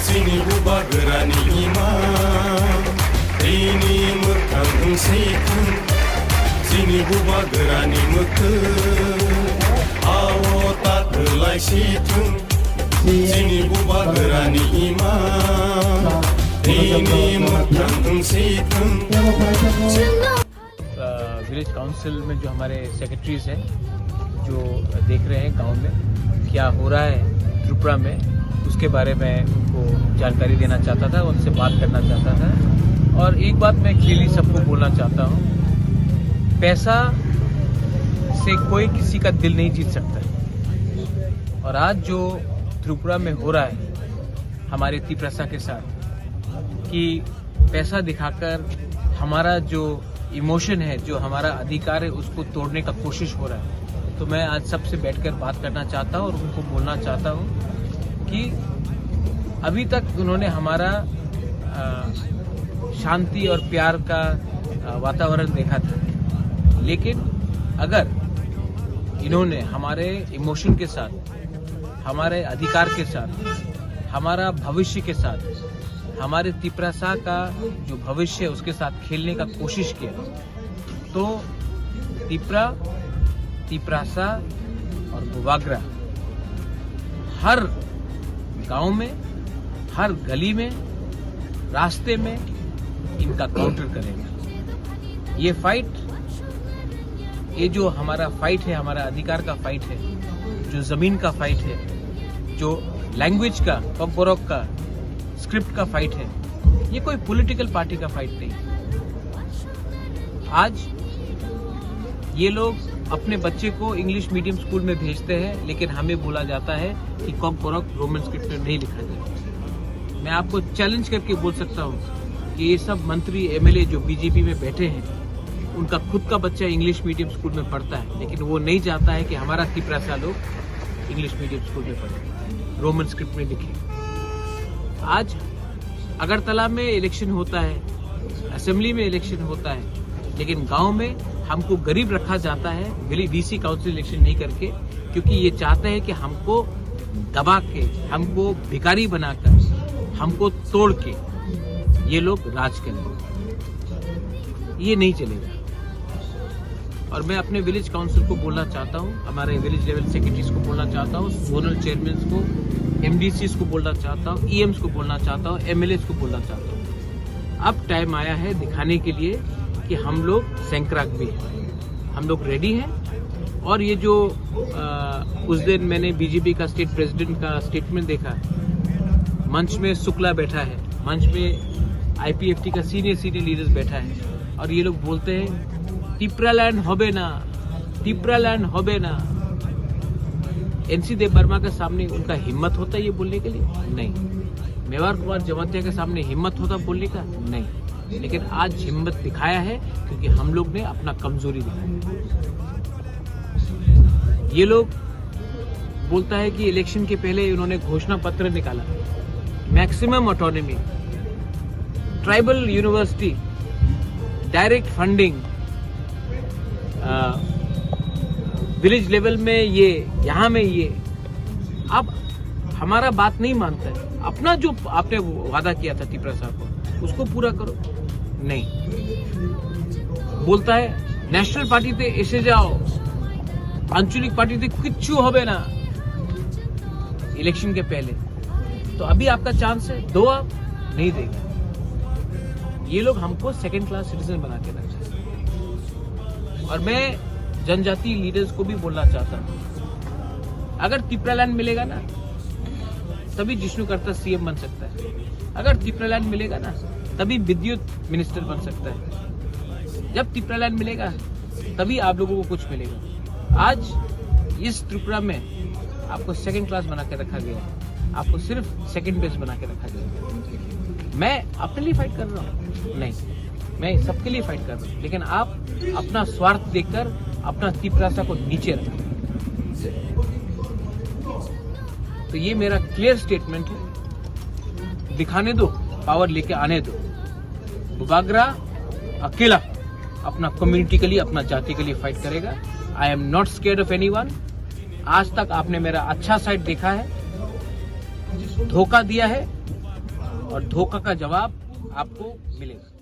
Sini buba gerani ima, ini mukang seikan. Sini buba gerani mukang, awo tak gelai situng. Sini buba gerani ima, ini mukang seikan. Village council में जो हमारे secretaries हैं जो देख रहे हैं गांव में क्या हो रहा है त्रिपुरा में, उसके बारे में उनको जानकारी देना चाहता था, उनसे बात करना चाहता था। और एक बात मैं क्लियरली सबको बोलना चाहता हूँ, पैसा से कोई किसी का दिल नहीं जीत सकता। और आज जो त्रिपुरा में हो रहा है हमारे तिप्रसा के साथ कि पैसा दिखाकर हमारा जो इमोशन है, जो हमारा अधिकार है, उसको तोड़ने का कोशिश हो रहा है। तो मैं आज सबसे बैठकर बात करना चाहता हूँ और उनको बोलना चाहता हूँ कि अभी तक उन्होंने हमारा शांति और प्यार का वातावरण देखा था, लेकिन अगर इन्होंने हमारे इमोशन के साथ, हमारे अधिकार के साथ, हमारा भविष्य के साथ, हमारे तिप्रसा का जो भविष्य है उसके साथ खेलने का कोशिश किया, तो तिप्रसा और बुबागरा हर गांव में, हर गली में, रास्ते में इनका काउंटर करेगा। ये फाइट, ये जो हमारा फाइट है, हमारा अधिकार का फाइट है, जो जमीन का फाइट है, जो लैंग्वेज का, पगबोरक का, स्क्रिप्ट का फाइट है, ये कोई पॉलिटिकल पार्टी का फाइट नहीं। आज ये लोग अपने बच्चे को इंग्लिश मीडियम स्कूल में भेजते हैं, लेकिन हमें बोला जाता है कि कॉम्पोरक रोमन स्क्रिप्ट में नहीं लिखा जाए। मैं आपको चैलेंज करके बोल सकता हूँ कि ये सब मंत्री एमएलए जो बीजेपी में बैठे हैं, उनका खुद का बच्चा इंग्लिश मीडियम स्कूल में पढ़ता है, लेकिन वो नहीं चाहता है कि हमारा तिप्रसा लोग इंग्लिश मीडियम स्कूल में पढ़े, रोमन स्क्रिप्ट में लिखे। आज अगरतला में इलेक्शन होता है, असेंबली में इलेक्शन होता है, लेकिन गांव में हमको गरीब रखा जाता है डीसी काउंसिल इलेक्शन नहीं करके, क्योंकि ये चाहते हैं कि हमको दबा के, हमको भिखारी बनाकर, हमको तोड़ के ये लोग राज करें। ये नहीं चलेगा। और मैं अपने विलेज काउंसिल को बोलना चाहता हूँ, हमारे विलेज लेवल सेक्रेटरीज को बोलना चाहता हूँ, जोनल चेयरमैन को, एमडीसीज को बोलना चाहता हूँ, ईएम्स को बोलना चाहता हूँ, एमएलएस को बोलना चाहता हूँ। अब टाइम आया है दिखाने के लिए कि हम लोग सैंक्राक भी हैं, हम लोग रेडी हैं। और ये जो उस दिन मैंने बीजेपी का स्टेट प्रेसिडेंट का स्टेटमेंट देखा, मंच में शुक्ला बैठा है, मंच में आईपीएफटी का सीनियर लीडर्स बैठा है, और ये लोग बोलते हैं तिप्रालैंड होबे ना, तिप्रालैंड होबे ना। एनसी देव वर्मा के सामने उनका हिम्मत होता है ये बोलने के लिए? नहीं। मेवार कुमार जमातिया के सामने हिम्मत होता बोलने का? नहीं। लेकिन आज हिम्मत दिखाया है क्योंकि हम लोग ने अपना कमजोरी दिखाया। ये लोग बोलता है कि इलेक्शन के पहले उन्होंने घोषणा पत्र निकाला, maximum autonomy, tribal university, direct funding, village level में ये, यहाँ में ये। अब हमारा बात नहीं मानता है, अपना जो आपने वादा किया था तिप्रसा को उसको पूरा करो। नहीं, बोलता है नेशनल पार्टी ते एसे जाओ, आंचलिक पार्टी ते किच्छु होबे ना इलेक्शन के पहले। तो अभी आपका चांस है, दो आप नहीं देगा। ये लोग हमको सेकंड क्लास सिटीजन बना के रखते हैं। और मैं जनजाति लीडर्स को भी बोलना चाहता हूं, अगर तिप्रालैंड मिलेगा ना तभी जिष्णु करता सीएम बन सकता है, अगर तिप्रालैंड मिलेगा ना तभी विद्युत मिनिस्टर बन सकता है, जब तिप्रालैंड मिलेगा तभी आप लोगों को कुछ मिलेगा। आज इस त्रिपुरा में आपको सेकंड क्लास बना के रखा गया है, आपको सिर्फ सेकंड बेस बना के रखा गया है। मैं अपने लिए फाइट कर रहा हूँ? नहीं, मैं सबके लिए फाइट कर रहा हूँ, लेकिन आप अपना स्वार्थ देखकर अपना तिप्रासा को नीचे रखें। तो ये मेरा क्लियर स्टेटमेंट है, दिखाने दो, पावर लेके आने दो। बुबागरा अकेला अपना कम्युनिटी के लिए, अपना जाति के लिए फाइट करेगा। I am not scared of anyone. आज तक आपने मेरा अच्छा साइड देखा है, धोखा दिया है और धोखा का जवाब आपको मिलेगा।